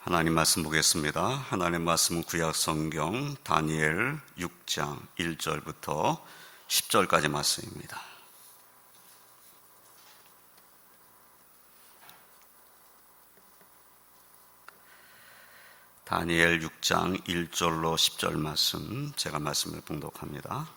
하나님 말씀 보겠습니다. 하나님 말씀은 구약 성경 다니엘 6장 1절부터 10절까지 말씀입니다. 다니엘 6장 1절로 10절 말씀, 제가 말씀을 봉독합니다.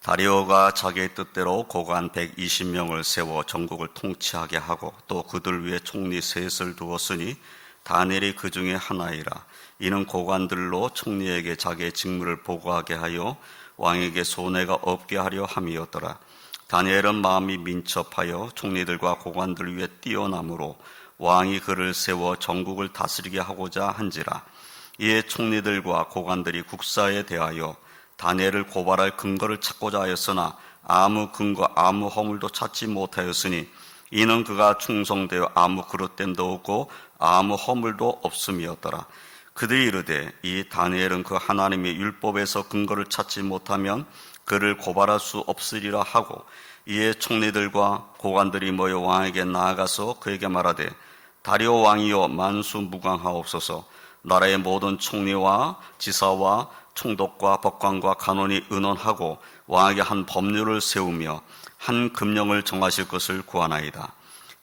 다리오가 자기의 뜻대로 고관 120명을 세워 전국을 통치하게 하고 또 그들 위에 총리 셋을 두었으니 다니엘이 그 중에 하나이라. 이는 고관들로 총리에게 자기의 직무를 보고하게 하여 왕에게 손해가 없게 하려 함이었더라. 다니엘은 마음이 민첩하여 총리들과 고관들 위에 뛰어남으로 왕이 그를 세워 전국을 다스리게 하고자 한지라. 이에 총리들과 고관들이 국사에 대하여 다니엘을 고발할 근거를 찾고자 하였으나 아무 근거 아무 허물도 찾지 못하였으니 이는 그가 충성되어 아무 그릇됨도 없고 아무 허물도 없음이었더라. 그들이 이르되 이 다니엘은 그 하나님의 율법에서 근거를 찾지 못하면 그를 고발할 수 없으리라 하고, 이에 총리들과 고관들이 모여 왕에게 나아가서 그에게 말하되 다리오 왕이여 만수무강하옵소서. 나라의 모든 총리와 지사와 총독과 법관과 간원이 의논하고 왕에게 한 법률을 세우며 한 금령을 정하실 것을 구하나이다.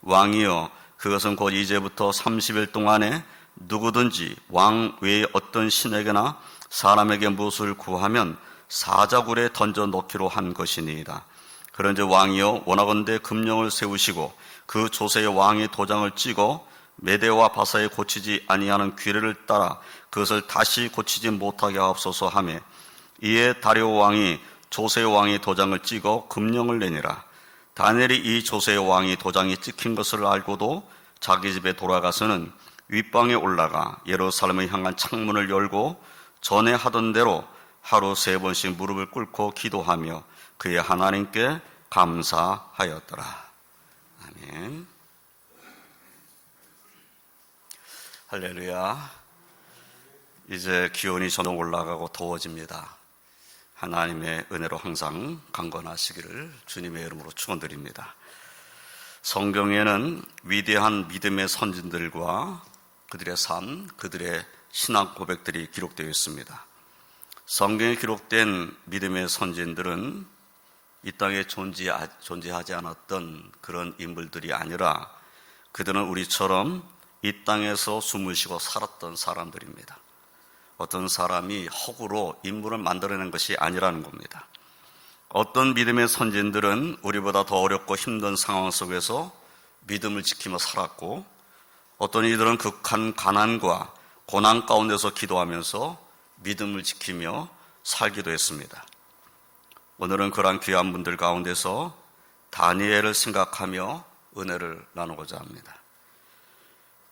왕이여, 그것은 곧 이제부터 30일 동안에 누구든지 왕 외에 어떤 신에게나 사람에게 무엇을 구하면 사자굴에 던져 놓기로 한 것이니이다. 그런즉 왕이여, 원하건대 금령을 세우시고 그 조세의 왕의 도장을 찍어 메대와 바사에 고치지 아니하는 규례를 따라 그것을 다시 고치지 못하게 하옵소서 하매, 이에 다리오 왕이 조세의 왕의 도장을 찍어 금령을 내니라. 다니엘이 이 조세의 왕의 도장이 찍힌 것을 알고도 자기 집에 돌아가서는 윗방에 올라가 예루살렘을 향한 창문을 열고 전에 하던 대로 하루 3번씩 무릎을 꿇고 기도하며 그의 하나님께 감사하였더라. 아멘. 할렐루야. 이제 기온이 점점 올라가고 더워집니다. 하나님의 은혜로 항상 강건하시기를 주님의 이름으로 축원드립니다. 성경에는 위대한 믿음의 선진들과 그들의 삶, 그들의 신앙 고백들이 기록되어 있습니다. 성경에 기록된 믿음의 선진들은 이 땅에 존재하지 않았던 그런 인물들이 아니라 그들은 우리처럼 이 땅에서 숨을 쉬고 살았던 사람들입니다. 어떤 사람이 허구로 인물을 만들어낸 것이 아니라는 겁니다. 어떤 믿음의 선진들은 우리보다 더 어렵고 힘든 상황 속에서 믿음을 지키며 살았고, 어떤 이들은 극한 가난과 고난 가운데서 기도하면서 믿음을 지키며 살기도 했습니다. 오늘은 그러한 귀한 분들 가운데서 다니엘을 생각하며 은혜를 나누고자 합니다.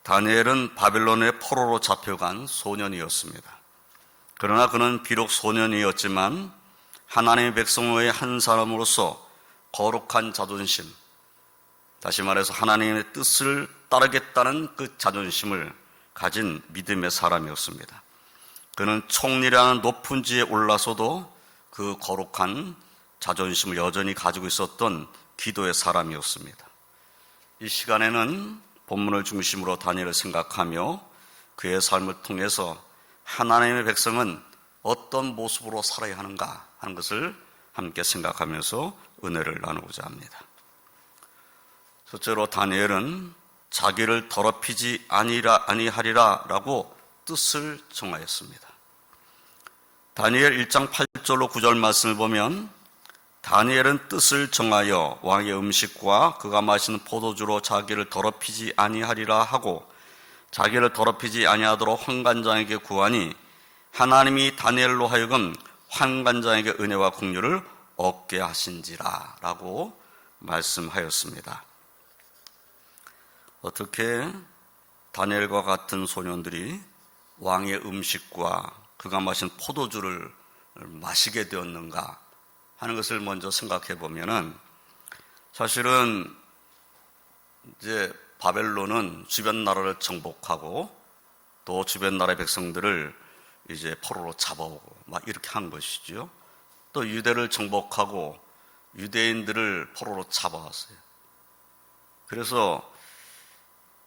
다니엘은 바벨론의 포로로 잡혀간 소년이었습니다. 그러나 그는 비록 소년이었지만 하나님의 백성의 한 사람으로서 거룩한 자존심, 다시 말해서 하나님의 뜻을 따르겠다는 그 자존심을 가진 믿음의 사람이었습니다. 그는 총리라는 높은 지에 올라서도 그 거룩한 자존심을 여전히 가지고 있었던 기도의 사람이었습니다. 이 시간에는 본문을 중심으로 다니엘을 생각하며 그의 삶을 통해서 하나님의 백성은 어떤 모습으로 살아야 하는가 하는 것을 함께 생각하면서 은혜를 나누고자 합니다. 첫째로 다니엘은 자기를 더럽히지 아니하리라 라고 뜻을 정하였습니다. 다니엘 1장 8절로 9절 말씀을 보면 다니엘은 뜻을 정하여 왕의 음식과 그가 마시는 포도주로 자기를 더럽히지 아니하리라 하고 자기를 더럽히지 아니하도록 환관장에게 구하니 하나님이 다니엘로 하여금 환관장에게 은혜와 긍휼을 얻게 하신지라 라고 말씀하였습니다. 어떻게 다니엘과 같은 소년들이 왕의 음식과 그가 마신 포도주를 마시게 되었는가 하는 것을 먼저 생각해 보면은, 사실은 이제 바벨론은 주변 나라를 정복하고 또 주변 나라의 백성들을 이제 포로로 잡아오고 막 이렇게 한 것이죠. 또 유대를 정복하고 유대인들을 포로로 잡아왔어요. 그래서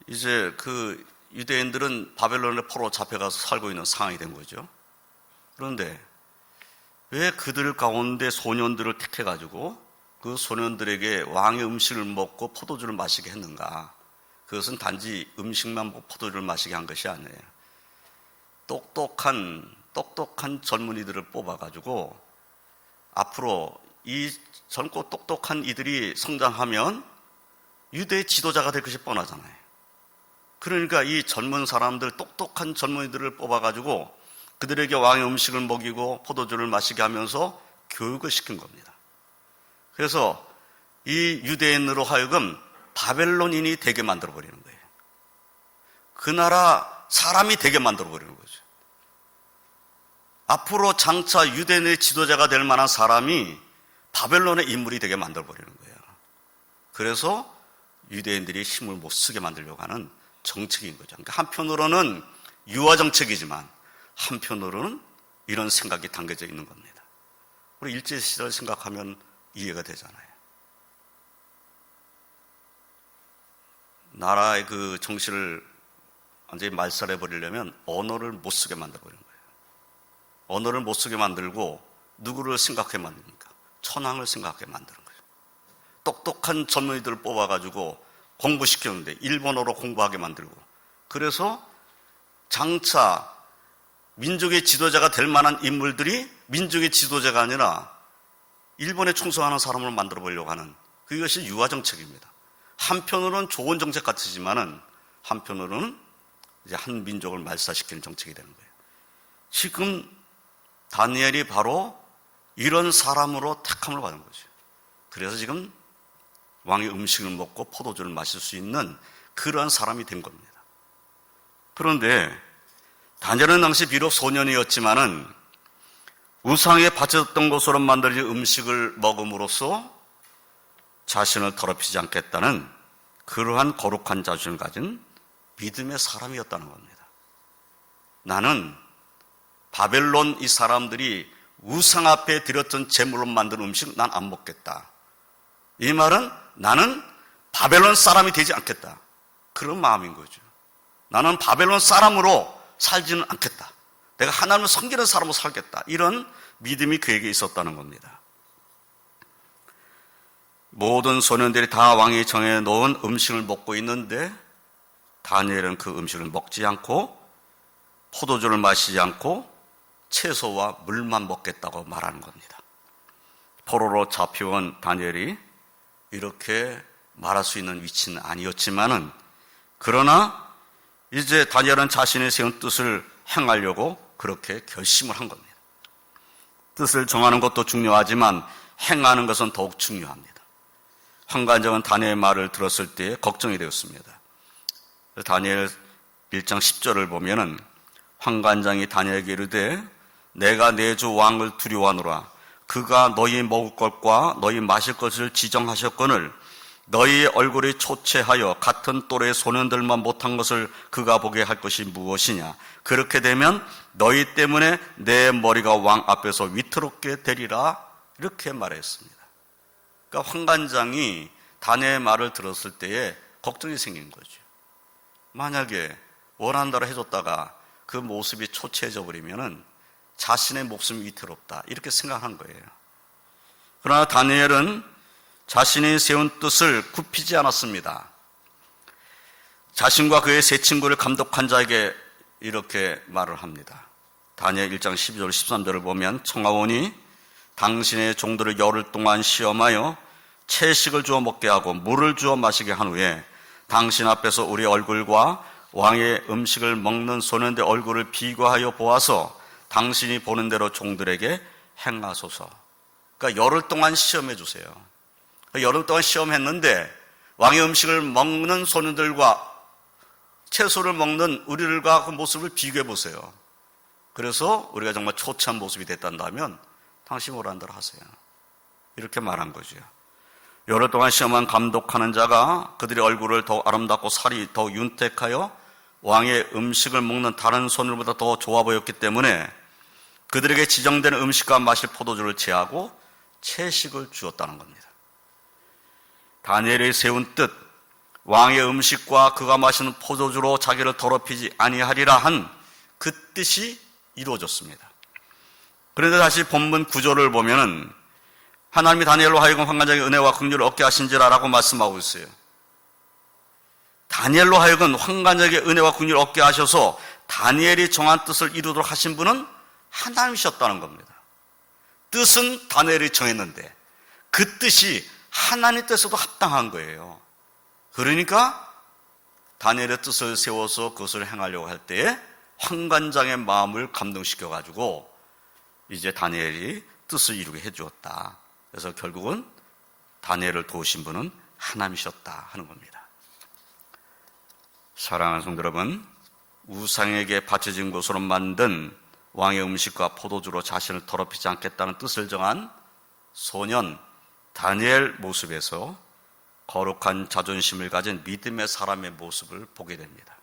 이제 그 유대인들은 바벨론의 포로로 잡혀가서 살고 있는 상황이 된 거죠. 그런데 왜 그들 가운데 소년들을 택해가지고 그 소년들에게 왕의 음식을 먹고 포도주를 마시게 했는가? 그것은 단지 음식만 먹고 포도주를 마시게 한 것이 아니에요. 똑똑한 젊은이들을 뽑아가지고 앞으로 이 젊고 똑똑한 이들이 성장하면 유대의 지도자가 될 것이 뻔하잖아요. 그러니까 이 젊은 사람들, 똑똑한 젊은이들을 뽑아가지고 그들에게 왕의 음식을 먹이고 포도주를 마시게 하면서 교육을 시킨 겁니다. 그래서 이 유대인으로 하여금 바벨론인이 되게 만들어버리는 거예요. 그 나라 사람이 되게 만들어버리는 거죠. 앞으로 장차 유대인의 지도자가 될 만한 사람이 바벨론의 인물이 되게 만들어버리는 거예요. 그래서 유대인들이 힘을 못 쓰게 만들려고 하는 정책인 거죠. 그러니까 한편으로는 유화 정책이지만 한편으로는 이런 생각이 담겨져 있는 겁니다. 우리 일제시대를 생각하면 이해가 되잖아요. 나라의 그 정신을 완전히 말살해버리려면 언어를 못 쓰게 만들어버리는 거예요. 언어를 못 쓰게 만들고 누구를 생각하게 만듭니까? 천황을 생각하게 만드는 거예요. 똑똑한 젊은이들을 뽑아가지고 공부시켰는데 일본어로 공부하게 만들고, 그래서 장차 민족의 지도자가 될 만한 인물들이 민족의 지도자가 아니라 일본에 충성하는 사람을 만들어 보려고 하는, 그것이 유화 정책입니다. 한편으로는 좋은 정책 같으지만은 한편으로는 이제 한 민족을 말살시키는 정책이 되는 거예요. 지금 다니엘이 바로 이런 사람으로 택함을 받은 거죠. 그래서 지금 왕의 음식을 먹고 포도주를 마실 수 있는 그러한 사람이 된 겁니다. 그런데 다니엘은 당시 비록 소년이었지만은 우상에 바쳤던 것으로 만들어진 음식을 먹음으로써 자신을 더럽히지 않겠다는 그러한 거룩한 자존을 가진 믿음의 사람이었다는 겁니다. 나는 바벨론 이 사람들이 우상 앞에 드렸던 제물로 만든 음식 난 안 먹겠다. 이 말은 나는 바벨론 사람이 되지 않겠다. 그런 마음인 거죠. 나는 바벨론 사람으로 살지는 않겠다. 내가 하나님을 섬기는 사람으로 살겠다. 이런 믿음이 그에게 있었다는 겁니다. 모든 소년들이 다 왕이 정해놓은 음식을 먹고 있는데 다니엘은 그 음식을 먹지 않고 포도주를 마시지 않고 채소와 물만 먹겠다고 말하는 겁니다. 포로로 잡혀온 다니엘이 이렇게 말할 수 있는 위치는 아니었지만은, 그러나 이제 다니엘은 자신이 세운 뜻을 행하려고 그렇게 결심을 한 겁니다. 뜻을 정하는 것도 중요하지만 행하는 것은 더욱 중요합니다. 환관장은 다니엘의 말을 들었을 때 걱정이 되었습니다. 다니엘 1장 10절을 보면은 환관장이 다니엘에게 이르되 내가 내 주 왕을 두려워하노라. 그가 너희 먹을 것과 너희 마실 것을 지정하셨거늘 너희 얼굴이 초췌하여 같은 또래의 소년들만 못한 것을 그가 보게 할 것이 무엇이냐. 그렇게 되면 너희 때문에 내 머리가 왕 앞에서 위태롭게 되리라. 이렇게 말했습니다. 그러니까 환관장이 다니엘의 말을 들었을 때에 걱정이 생긴 거죠. 만약에 원하는 대로 해줬다가 그 모습이 초췌해져 버리면은 자신의 목숨이 위태롭다. 이렇게 생각한 거예요. 그러나 다니엘은 자신이 세운 뜻을 굽히지 않았습니다. 자신과 그의 세 친구를 감독한 자에게 이렇게 말을 합니다. 다니엘 1장 12절 13절을 보면 청하오니 당신의 종들을 열흘 동안 시험하여 채식을 주어 먹게 하고 물을 주어 마시게 한 후에 당신 앞에서 우리 얼굴과 왕의 음식을 먹는 소년의 얼굴을 비교하여 보아서 당신이 보는 대로 종들에게 행하소서. 그러니까 열흘 동안 시험해 주세요. 열흘 동안 시험했는데 왕의 음식을 먹는 소년들과 채소를 먹는 우리들과 그 모습을 비교해 보세요. 그래서 우리가 정말 초췌한 모습이 됐단다면 당신이 뭐라는 대로 하세요. 이렇게 말한 거죠. 열흘 동안 시험한 감독하는 자가 그들의 얼굴을 더 아름답고 살이 더 윤택하여 왕의 음식을 먹는 다른 소년들보다 더 좋아 보였기 때문에 그들에게 지정된 음식과 마실 포도주를 제하고 채식을 주었다는 겁니다. 다니엘이 세운 뜻, 왕의 음식과 그가 마시는 포도주로 자기를 더럽히지 아니하리라 한 그 뜻이 이루어졌습니다. 그런데 다시 본문 9절을 보면은 하나님이 다니엘로 하여금 환관장의 은혜와 긍휼을 얻게 하신지라 라고 말씀하고 있어요. 다니엘로 하여금 환관장의 은혜와 긍휼을 얻게 하셔서 다니엘이 정한 뜻을 이루도록 하신 분은 하나님이셨다는 겁니다. 뜻은 다니엘이 정했는데 그 뜻이 하나님 뜻에도 합당한 거예요. 그러니까 다니엘의 뜻을 세워서 그것을 행하려고 할 때에 환관장의 마음을 감동시켜가지고 이제 다니엘이 뜻을 이루게 해주었다. 그래서 결국은 다니엘을 도우신 분은 하나님이셨다 하는 겁니다. 사랑하는 성도 여러분, 우상에게 바쳐진 것으로 만든 왕의 음식과 포도주로 자신을 더럽히지 않겠다는 뜻을 정한 소년 다니엘 모습에서 거룩한 자존심을 가진 믿음의 사람의 모습을 보게 됩니다.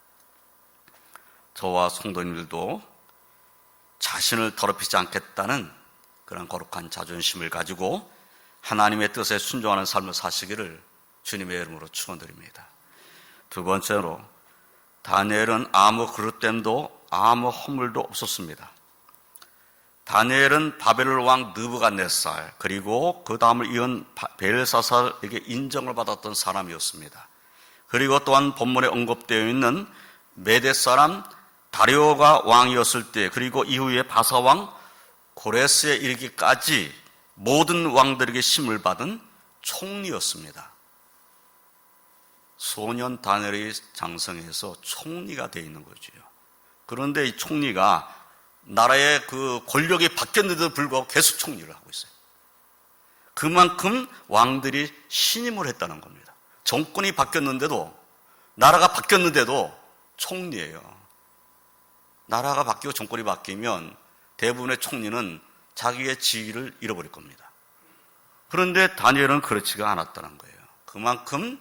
저와 성도님들도 자신을 더럽히지 않겠다는 그런 거룩한 자존심을 가지고 하나님의 뜻에 순종하는 삶을 사시기를 주님의 이름으로 축원드립니다. 두 번째로 다니엘은 아무 그릇됨도 아무 허물도 없었습니다. 다니엘은 바벨론 왕 느부갓네살 그리고 그 다음을 이은 벨사살에게 인정을 받았던 사람이었습니다. 그리고 또한 본문에 언급되어 있는 메대 사람 다리오가 왕이었을 때 그리고 이후에 바사왕 고레스에 이르기까지 모든 왕들에게 심을 받은 총리였습니다. 소년 다니엘이 장성해서 총리가 되어 있는 거죠. 그런데 이 총리가 나라의 그 권력이 바뀌었는데도 불구하고 계속 총리를 하고 있어요. 그만큼 왕들이 신임을 했다는 겁니다. 정권이 바뀌었는데도, 나라가 바뀌었는데도 총리예요. 나라가 바뀌고 정권이 바뀌면 대부분의 총리는 자기의 지위를 잃어버릴 겁니다. 그런데 다니엘은 그렇지가 않았다는 거예요. 그만큼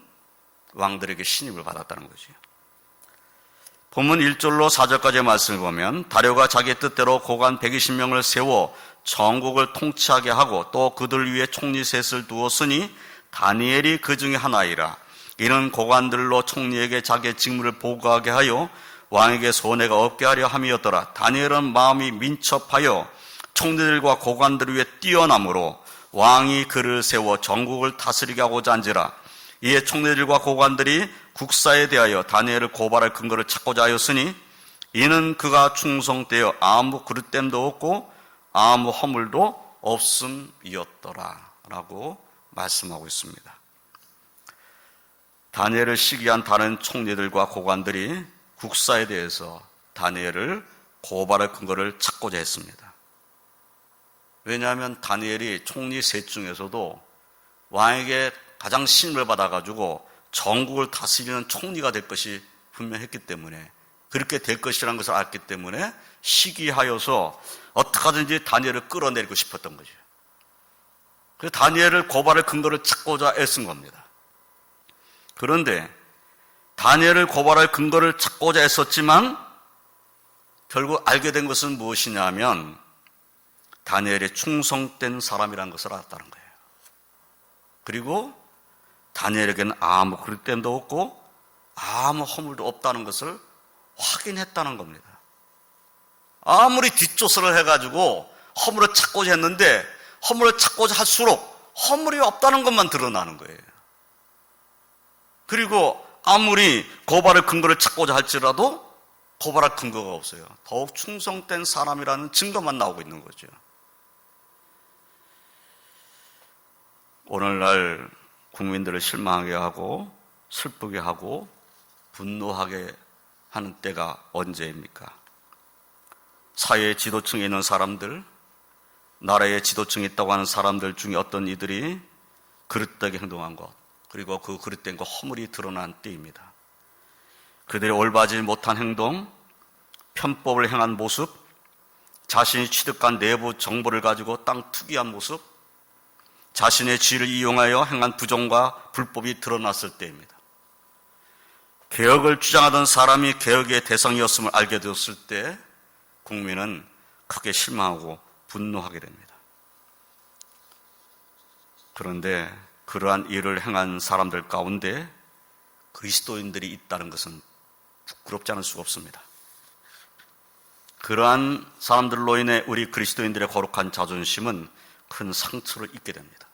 왕들에게 신임을 받았다는 거죠. 본문 1절로 4절까지의 말씀을 보면 다리오가 자기의 뜻대로 고관 120명을 세워 전국을 통치하게 하고 또 그들 위에 총리 셋을 두었으니 다니엘이 그 중에 하나이라. 이는 고관들로 총리에게 자기의 직무를 보고하게 하여 왕에게 손해가 없게 하려 함이었더라. 다니엘은 마음이 민첩하여 총리들과 고관들 위에 뛰어남으로 왕이 그를 세워 전국을 다스리게 하고자 한지라. 이에 총리들과 고관들이 국사에 대하여 다니엘을 고발할 근거를 찾고자 하였으니 이는 그가 충성되어 아무 그릇됨도 없고 아무 허물도 없음이었더라 라고 말씀하고 있습니다. 다니엘을 시기한 다른 총리들과 고관들이 국사에 대해서 다니엘을 고발할 근거를 찾고자 했습니다. 왜냐하면 다니엘이 총리 셋 중에서도 왕에게 가장 신임을 받아가지고 전국을 다스리는 총리가 될 것이 분명했기 때문에, 그렇게 될 것이라는 것을 알기 때문에 시기하여서 어떻게 하든지 다니엘을 끌어내리고 싶었던 거죠. 그래서 다니엘을 고발할 근거를 찾고자 애쓴 겁니다. 그런데 다니엘을 고발할 근거를 찾고자 애썼지만 결국 알게 된 것은 무엇이냐면 다니엘이 충성된 사람이라는 것을 알았다는 거예요. 그리고 다니엘에게는 아무 그릇됨도 없고 아무 허물도 없다는 것을 확인했다는 겁니다. 아무리 뒷조사를 해가지고 허물을 찾고자 했는데 허물을 찾고자 할수록 허물이 없다는 것만 드러나는 거예요. 그리고 아무리 고발의 근거를 찾고자 할지라도 고발할 근거가 없어요. 더욱 충성된 사람이라는 증거만 나오고 있는 거죠. 오늘날 국민들을 실망하게 하고 슬프게 하고 분노하게 하는 때가 언제입니까? 사회의 지도층에 있는 사람들, 나라의 지도층에 있다고 하는 사람들 중에 어떤 이들이 그릇되게 행동한 것, 그리고 그 그릇된 것 허물이 드러난 때입니다. 그들이 올바르지 못한 행동, 편법을 행한 모습, 자신이 취득한 내부 정보를 가지고 땅 투기한 모습, 자신의 지위를 이용하여 행한 부정과 불법이 드러났을 때입니다. 개혁을 주장하던 사람이 개혁의 대상이었음을 알게 되었을 때 국민은 크게 실망하고 분노하게 됩니다. 그런데 그러한 일을 행한 사람들 가운데 그리스도인들이 있다는 것은 부끄럽지 않을 수가 없습니다. 그러한 사람들로 인해 우리 그리스도인들의 거룩한 자존심은 큰 상처를 입게 됩니다.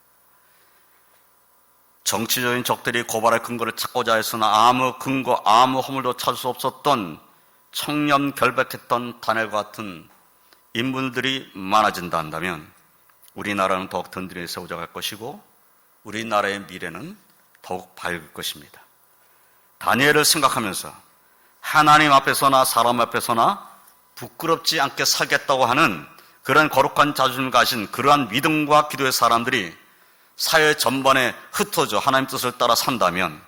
정치적인 적들이 고발할 근거를 찾고자 했으나 아무 근거, 아무 허물도 찾을 수 없었던 청렴 결백했던 다니엘과 같은 인물들이 많아진다 한다면 우리나라는 더욱 든든히 세워져 갈 것이고 우리나라의 미래는 더욱 밝을 것입니다. 다니엘을 생각하면서 하나님 앞에서나 사람 앞에서나 부끄럽지 않게 살겠다고 하는 그런 거룩한 자존심을 가진 그러한 믿음과 기도의 사람들이 사회 전반에 흩어져 하나님 뜻을 따라 산다면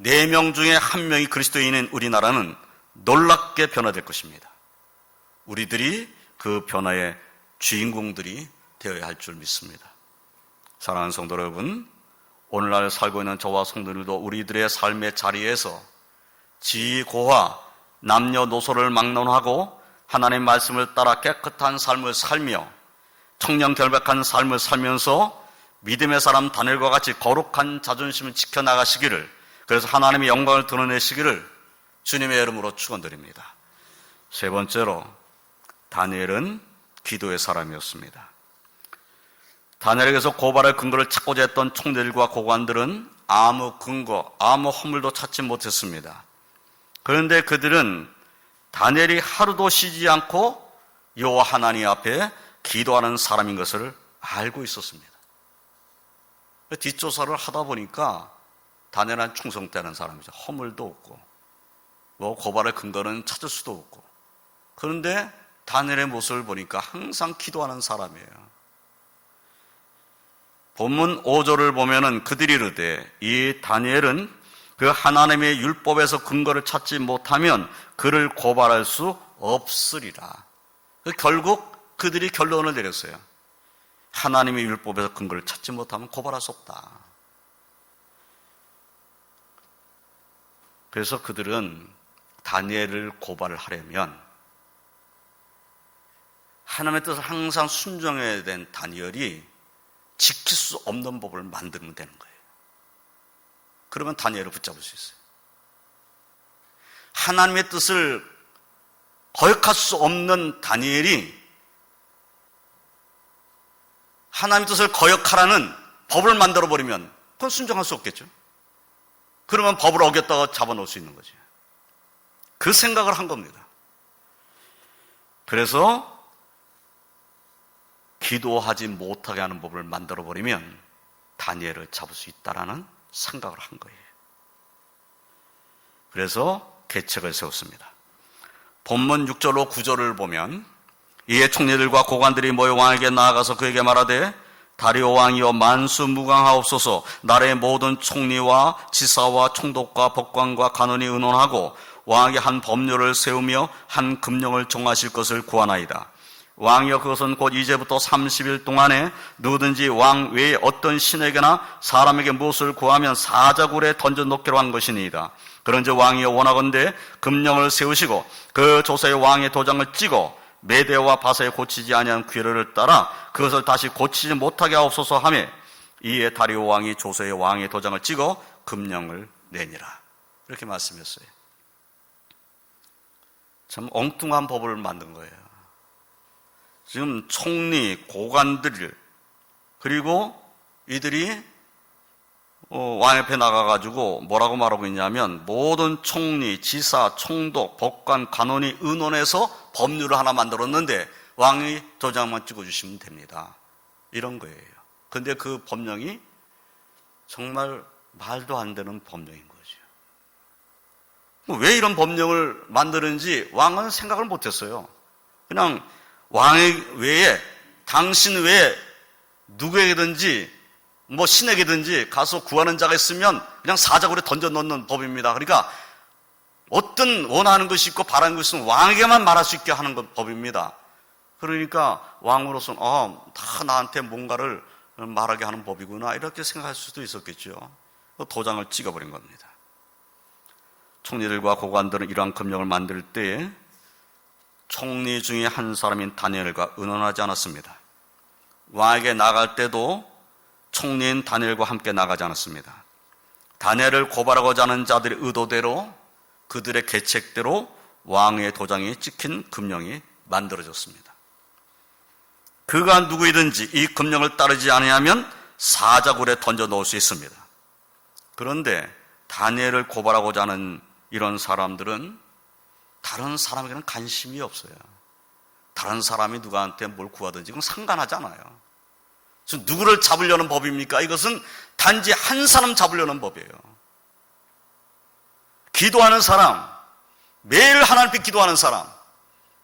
4명 중에 1명이 그리스도인인 우리나라는 놀랍게 변화될 것입니다. 우리들이 그 변화의 주인공들이 되어야 할 줄 믿습니다. 사랑하는 성도 여러분, 오늘날 살고 있는 저와 성도들도 우리들의 삶의 자리에서 지고와 남녀노소를 막론하고 하나님의 말씀을 따라 깨끗한 삶을 살며 청렴결백한 삶을 살면서 믿음의 사람 다니엘과 같이 거룩한 자존심을 지켜나가시기를, 그래서 하나님의 영광을 드러내시기를 주님의 이름으로 축원드립니다. 세 번째로 다니엘은 기도의 사람이었습니다. 다니엘에게서 고발할 근거를 찾고자 했던 총리들과 고관들은 아무 근거, 아무 허물도 찾지 못했습니다. 그런데 그들은 다니엘이 하루도 쉬지 않고 여호와 하나님 앞에 기도하는 사람인 것을 알고 있었습니다. 뒷조사를 하다 보니까 다니엘은 충성되는 사람이죠. 허물도 없고 뭐 고발할 근거는 찾을 수도 없고. 그런데 다니엘의 모습을 보니까 항상 기도하는 사람이에요. 본문 5절을 보면은 그들이 이르되 이 다니엘은 그 하나님의 율법에서 근거를 찾지 못하면 그를 고발할 수 없으리라. 결국 그들이 결론을 내렸어요. 하나님의 율법에서 근거를 찾지 못하면 고발할 수 없다. 그래서 그들은 다니엘을 고발을 하려면 하나님의 뜻을 항상 순종해야 된 다니엘이 지킬 수 없는 법을 만들면 되는 거예요. 그러면 다니엘을 붙잡을 수 있어요. 하나님의 뜻을 거역할 수 없는 다니엘이 하나님의 뜻을 거역하라는 법을 만들어버리면 그건 순종할 수 없겠죠. 그러면 법을 어겼다가 잡아놓을 수 있는 거죠. 그 생각을 한 겁니다. 그래서 기도하지 못하게 하는 법을 만들어버리면 다니엘을 잡을 수 있다라는 생각을 한 거예요. 그래서 계책을 세웠습니다. 본문 6절로 9절을 보면 이에 총리들과 고관들이 모여 왕에게 나아가서 그에게 말하되 다리오 왕이여 만수무강하옵소서. 나라의 모든 총리와 지사와 총독과 법관과 간원이 의논하고 왕에게 한 법률을 세우며 한 금령을 정하실 것을 구하나이다. 왕이여 그것은 곧 이제부터 30일 동안에 누구든지 왕 외에 어떤 신에게나 사람에게 무엇을 구하면 사자굴에 던져놓기로 한 것이니이다. 그런즉 왕이여 원하건대 금령을 세우시고 그 조사의 왕의 도장을 찍어 메대와 바사에 고치지 아니한 규례를 따라 그것을 다시 고치지 못하게 하옵소서 하매 이에 다리오 왕이 조서의 왕의 도장을 찍어 금령을 내니라. 이렇게 말씀했어요. 참 엉뚱한 법을 만든 거예요. 지금 총리, 고관들 그리고 이들이 왕 옆에 나가가지고 뭐라고 말하고 있냐면 모든 총리, 지사, 총독, 법관, 간원이 의논해서 법률을 하나 만들었는데 왕이 도장만 찍어주시면 됩니다. 이런 거예요. 근데 그 법령이 정말 말도 안 되는 법령인 거죠. 왜 이런 법령을 만드는지 왕은 생각을 못했어요. 그냥 왕 외에 당신 외에 누구에게든지 뭐 신에게든지 가서 구하는 자가 있으면 그냥 사자굴에 던져 넣는 법입니다. 그러니까 어떤 원하는 것이 있고 바라는 것이 있으면 왕에게만 말할 수 있게 하는 법입니다. 그러니까 왕으로서는 다 나한테 뭔가를 말하게 하는 법이구나 이렇게 생각할 수도 있었겠죠. 도장을 찍어버린 겁니다. 총리들과 고관들은 이러한 금령을 만들 때에 총리 중에 한 사람인 다니엘과 의논하지 않았습니다. 왕에게 나갈 때도 총리인 다니엘과 함께 나가지 않았습니다. 다니엘을 고발하고자 하는 자들의 의도대로 그들의 계책대로 왕의 도장이 찍힌 금령이 만들어졌습니다. 그가 누구이든지 이 금령을 따르지 않으면 사자굴에 던져 넣을 수 있습니다. 그런데 다니엘을 고발하고자 하는 이런 사람들은 다른 사람에게는 관심이 없어요. 다른 사람이 누구한테 뭘 구하든지 그건 상관하지 않아요. 지금 누구를 잡으려는 법입니까? 이것은 단지 한 사람 잡으려는 법이에요. 기도하는 사람, 매일 하나님께 기도하는 사람,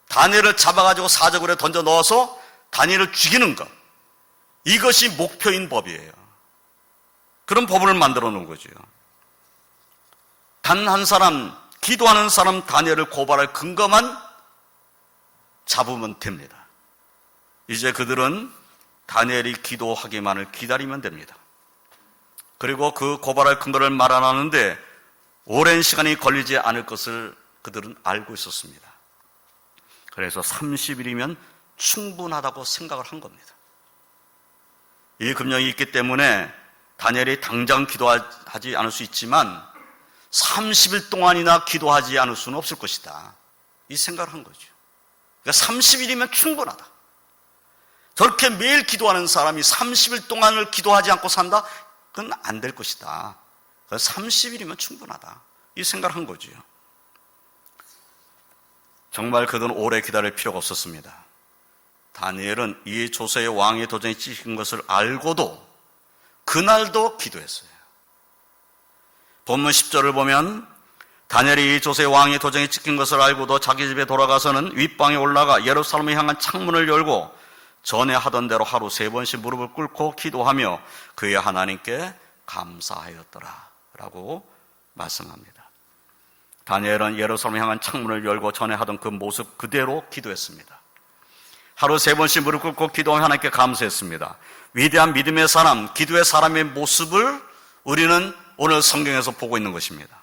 다니엘을 잡아가지고 사자굴에 던져 넣어서 다니엘을 죽이는 것, 이것이 목표인 법이에요. 그런 법을 만들어 놓은 거죠. 단 한 사람, 기도하는 사람 다니엘을 고발할 근거만 잡으면 됩니다. 이제 그들은 다니엘이 기도하기만을 기다리면 됩니다. 그리고 그 고발할 근거를 마련하는데 오랜 시간이 걸리지 않을 것을 그들은 알고 있었습니다. 그래서 30일이면 충분하다고 생각을 한 겁니다. 이 금령이 있기 때문에 다니엘이 당장 기도하지 않을 수 있지만 30일 동안이나 기도하지 않을 수는 없을 것이다. 이 생각을 한 거죠. 그러니까 30일이면 충분하다. 저렇게 매일 기도하는 사람이 30일 동안을 기도하지 않고 산다? 그건 안 될 것이다. 그래서 30일이면 충분하다. 이 생각을 한 거죠. 정말 그들은 오래 기다릴 필요가 없었습니다. 다니엘은 이 조세의 왕의 도장이 찍힌 것을 알고도 그날도 기도했어요. 본문 10절을 보면 다니엘이 이 조세의 왕의 도장이 찍힌 것을 알고도 자기 집에 돌아가서는 윗방에 올라가 예루살렘을 향한 창문을 열고 전에 하던 대로 하루 3번씩 무릎을 꿇고 기도하며 그의 하나님께 감사하였더라 라고 말씀합니다. 다니엘은 예루살렘을 향한 창문을 열고 전에 하던 그 모습 그대로 기도했습니다. 하루 3번씩 무릎 꿇고 기도하며 하나님께 감사했습니다. 위대한 믿음의 사람, 기도의 사람의 모습을 우리는 오늘 성경에서 보고 있는 것입니다.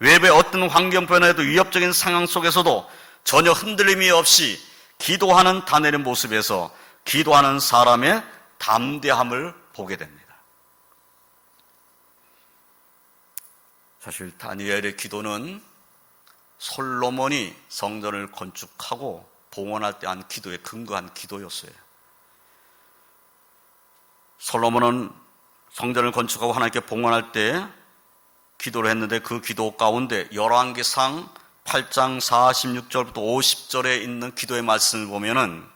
외부의 어떤 환경 변화에도 위협적인 상황 속에서도 전혀 흔들림이 없이 기도하는 다니엘의 모습에서 기도하는 사람의 담대함을 보게 됩니다. 사실 다니엘의 기도는 솔로몬이 성전을 건축하고 봉헌할 때 한 기도에 근거한 기도였어요. 솔로몬은 성전을 건축하고 하나님께 봉헌할 때 기도를 했는데 그 기도 가운데 열왕기상 8장 46절부터 50절에 있는 기도의 말씀을 보면은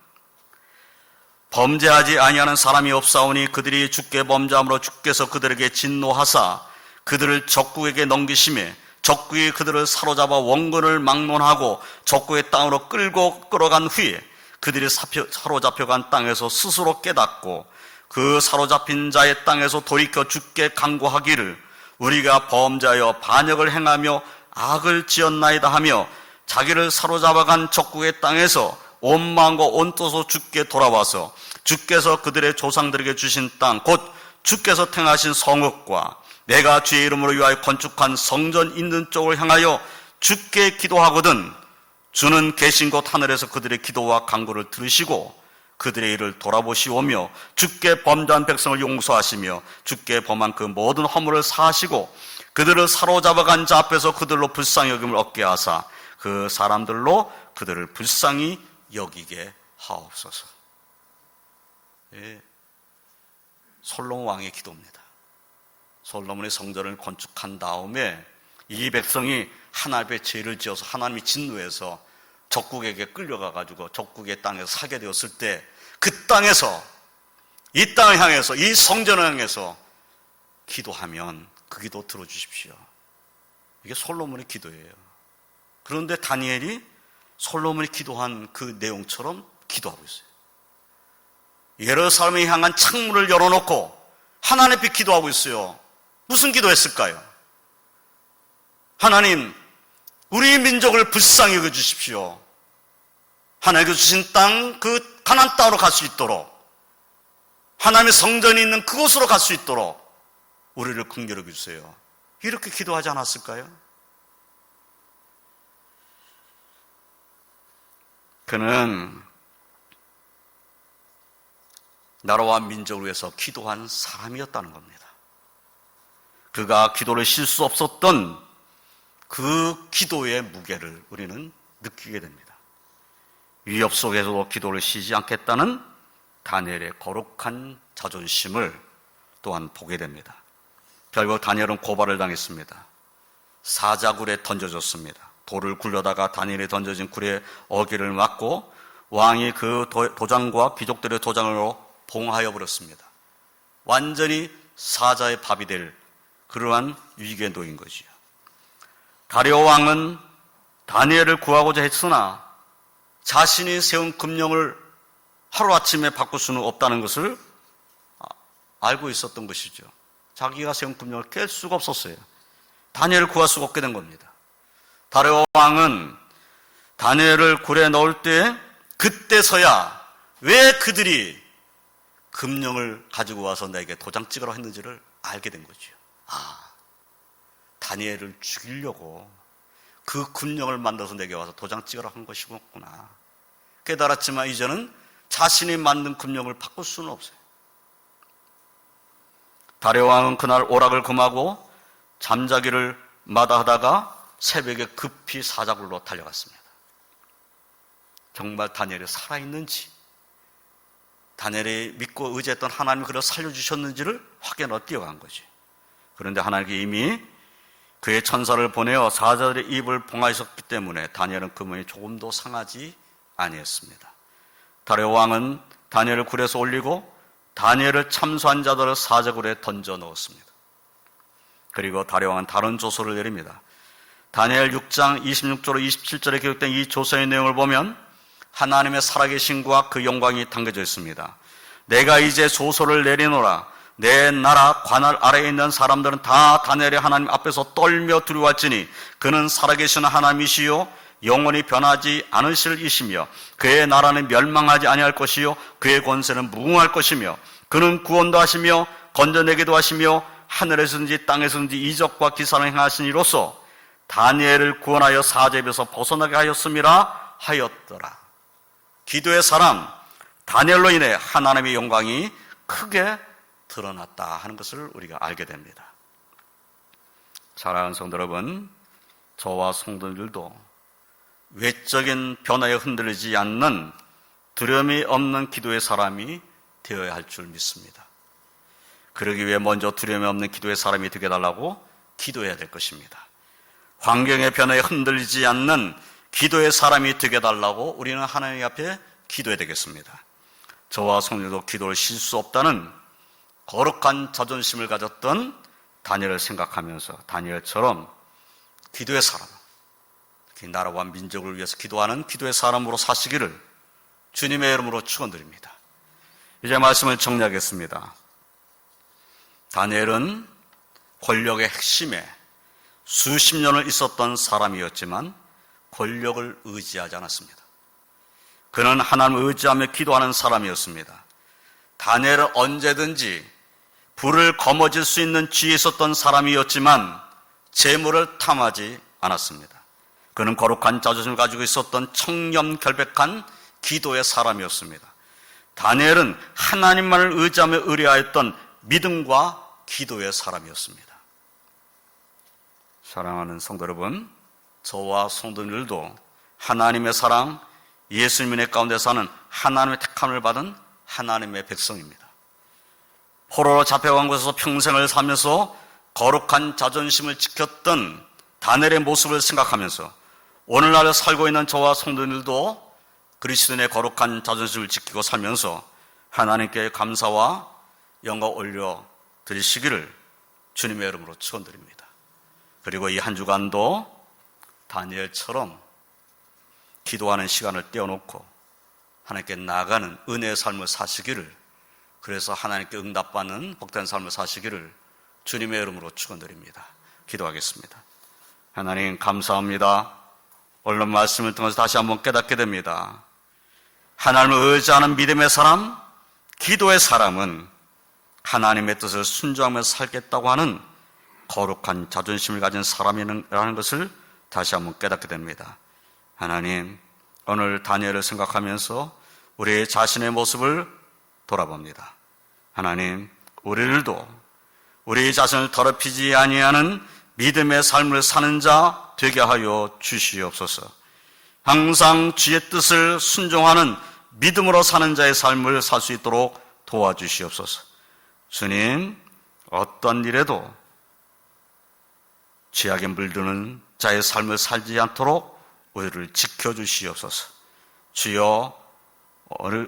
범죄하지 아니하는 사람이 없사오니 그들이 주께 범죄함으로 주께서 그들에게 진노하사 그들을 적국에게 넘기심에 적국이 그들을 사로잡아 원근을 막론하고 적국의 땅으로 끌어간 후에 그들이 사로잡혀간 땅에서 스스로 깨닫고 그 사로잡힌 자의 땅에서 돌이켜 주께 간구하기를 우리가 범죄하여 반역을 행하며 악을 지었나이다 하며 자기를 사로잡아간 적국의 땅에서 온 마음과 온 뜻으로 주께 돌아와서 주께서 그들의 조상들에게 주신 땅 곧 주께서 택하신 성읍과 내가 주의 이름으로 위하여 건축한 성전 있는 쪽을 향하여 주께 기도하거든 주는 계신 곳 하늘에서 그들의 기도와 간구를 들으시고 그들의 일을 돌아보시오며 주께 범죄한 백성을 용서하시며 주께 범한 그 모든 허물을 사하시고 그들을 사로잡아간 자 앞에서 그들로 불쌍히 여김을 얻게 하사 그 사람들로 그들을 불쌍히 여기게 하옵소서. 예, 솔로몬 왕의 기도입니다. 솔로몬이 성전을 건축한 다음에 이 백성이 하나님의 죄를 지어서 하나님이 진노해서 적국에게 끌려가가지고 적국의 땅에서 사게 되었을 때 그 땅에서 이 땅을 향해서 이 성전을 향해서 기도하면 그 기도 들어주십시오. 이게 솔로몬의 기도예요. 그런데 다니엘이 솔로몬이 기도한 그 내용처럼 기도하고 있어요. 예루살렘을 향한 창문을 열어놓고 하나님 앞에 기도하고 있어요. 무슨 기도했을까요? 하나님, 우리 민족을 불쌍히 여겨주십시오. 하나님께서 주신 땅, 그 가나안 땅으로 갈 수 있도록 하나님의 성전이 있는 그곳으로 갈 수 있도록 우리를 긍휼히 여겨주세요. 이렇게 기도하지 않았을까요? 그는 나라와 민족을 위해서 기도한 사람이었다는 겁니다. 그가 기도를 쉴 수 없었던 그 기도의 무게를 우리는 느끼게 됩니다. 위협 속에서도 기도를 쉬지 않겠다는 다니엘의 거룩한 자존심을 또한 보게 됩니다. 결국 다니엘은 고발을 당했습니다. 사자굴에 던져졌습니다. 돌을 굴려다가 다니엘이 던져진 굴에 어기를 맞고 왕이 그 도장과 귀족들의 도장으로 봉하여 버렸습니다. 완전히 사자의 밥이 될 그러한 위기에 놓인 거지요. 다리오 왕은 다니엘을 구하고자 했으나 자신이 세운 금령을 하루아침에 바꿀 수는 없다는 것을 알고 있었던 것이죠. 자기가 세운 금령을 깰 수가 없었어요. 다니엘을 구할 수가 없게 된 겁니다. 다리오 왕은 다니엘을 굴에 넣을 때 그때서야 왜 그들이 금령을 가지고 와서 내게 도장 찍으라 했는지를 알게 된 거죠. 다니엘을 죽이려고 그 금령을 만들어서 내게 와서 도장 찍으라 한 것이구나 깨달았지만 이제는 자신이 만든 금령을 바꿀 수는 없어요. 다리오 왕은 그날 오락을 금하고 잠자기를 마다하다가 새벽에 급히 사자굴로 달려갔습니다. 정말 다니엘이 살아있는지, 다니엘이 믿고 의지했던 하나님이 그를 살려주셨는지를 확인하러 뛰어간 거지. 그런데 하나님께 이미 그의 천사를 보내어 사자들의 입을 봉하셨기 때문에 다니엘은 금이 조금도 상하지 아니했습니다. 다리오 왕은 다니엘을 굴에서 올리고 다니엘을 참수한 자들을 사자굴에 던져 넣었습니다. 그리고 다리오 왕은 다른 조서를 내립니다. 다니엘 6장 26절로 27절에 기록된 이 조서의 내용을 보면 하나님의 살아계심과 그 영광이 담겨져 있습니다. 내가 이제 조서를 내리노라. 내 나라 관할 아래에 있는 사람들은 다 다니엘의 하나님 앞에서 떨며 두려워할지니 그는 살아계신 하나님이시요 영원히 변하지 않으실 이시며 그의 나라는 멸망하지 아니할 것이요 그의 권세는 무궁할 것이며 그는 구원도 하시며 건져내기도 하시며 하늘에서든지 땅에서든지 이적과 기사를 행하신 이로써 다니엘을 구원하여 사자의 입에서 벗어나게 하였음이라 하였더라. 기도의 사람 다니엘로 인해 하나님의 영광이 크게 드러났다 하는 것을 우리가 알게 됩니다. 사랑하는 성도 여러분, 저와 성도들도 외적인 변화에 흔들리지 않는 두려움이 없는 기도의 사람이 되어야 할 줄 믿습니다. 그러기 위해 먼저 두려움이 없는 기도의 사람이 되게 해달라고 기도해야 될 것입니다. 환경의 변화에 흔들리지 않는 기도의 사람이 되게 해달라고 우리는 하나님 앞에 기도해야 되겠습니다. 저와 성도도 기도를 쉴 수 없다는 거룩한 자존심을 가졌던 다니엘을 생각하면서 다니엘처럼 기도의 사람, 특히 나라와 민족을 위해서 기도하는 기도의 사람으로 사시기를 주님의 이름으로 축원드립니다. 이제 말씀을 정리하겠습니다. 다니엘은 권력의 핵심에 수십 년을 있었던 사람이었지만 권력을 의지하지 않았습니다. 그는 하나님을 의지하며 기도하는 사람이었습니다. 다니엘은 언제든지 불을 거머쥘 수 있는 지위에 있었던 사람이었지만 재물을 탐하지 않았습니다. 그는 거룩한 자존심을 가지고 있었던 청렴결백한 기도의 사람이었습니다. 다니엘은 하나님만을 의지하며 의뢰하였던 믿음과 기도의 사람이었습니다. 사랑하는 성도 여러분, 저와 성도들도 하나님의 사랑, 예수님의 은혜 가운데 사는 하나님의 택함을 받은 하나님의 백성입니다. 포로로 잡혀간 곳에서 평생을 살면서 거룩한 자존심을 지켰던 다니엘의 모습을 생각하면서 오늘날 살고 있는 저와 성도들도 그리스도인의 거룩한 자존심을 지키고 살면서 하나님께 감사와 영광 올려 드리시기를 주님의 이름으로 축원드립니다. 그리고 이 한 주간도 다니엘처럼 기도하는 시간을 떼어놓고 하나님께 나아가는 은혜의 삶을 사시기를, 그래서 하나님께 응답받는 복된 삶을 사시기를 주님의 이름으로 축원드립니다. 기도하겠습니다. 하나님 감사합니다. 오늘 말씀을 통해서 다시 한번 깨닫게 됩니다. 하나님을 의지하는 믿음의 사람, 기도의 사람은 하나님의 뜻을 순종하며 살겠다고 하는 거룩한 자존심을 가진 사람이라는 것을 다시 한번 깨닫게 됩니다. 하나님, 오늘 다니엘을 생각하면서 우리 자신의 모습을 돌아봅니다. 하나님, 우리들도 우리 자신을 더럽히지 아니하는 믿음의 삶을 사는 자 되게 하여 주시옵소서. 항상 주의 뜻을 순종하는 믿음으로 사는 자의 삶을 살 수 있도록 도와주시옵소서. 주님, 어떤 일에도 죄악에 물드는 자의 삶을 살지 않도록 우리를 지켜주시옵소서. 주여,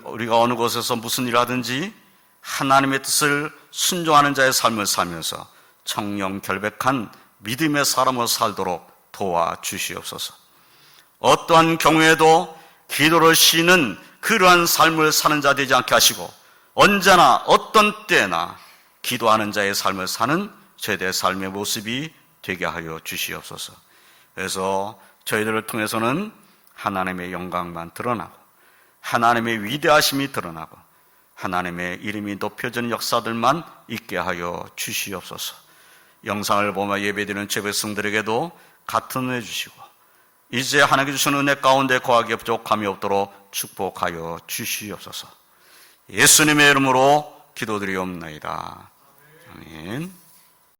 우리가 어느 곳에서 무슨 일을 하든지 하나님의 뜻을 순종하는 자의 삶을 살면서 청령 결백한 믿음의 사람으로 살도록 도와주시옵소서. 어떠한 경우에도 기도를 쉬는 그러한 삶을 사는 자 되지 않게 하시고 언제나 어떤 때나 기도하는 자의 삶을 사는 저희들의 삶의 모습이 되게 하여 주시옵소서. 그래서 저희들을 통해서는 하나님의 영광만 드러나고 하나님의 위대하심이 드러나고 하나님의 이름이 높여지는 역사들만 있게 하여 주시옵소서. 영상을 보며 예배드리는 제백성들에게도 같은 은혜 주시고 이제 하나님께 주신 은혜 가운데 거하기에 부족함이 없도록 축복하여 주시옵소서. 예수님의 이름으로 기도드리옵나이다. 아멘.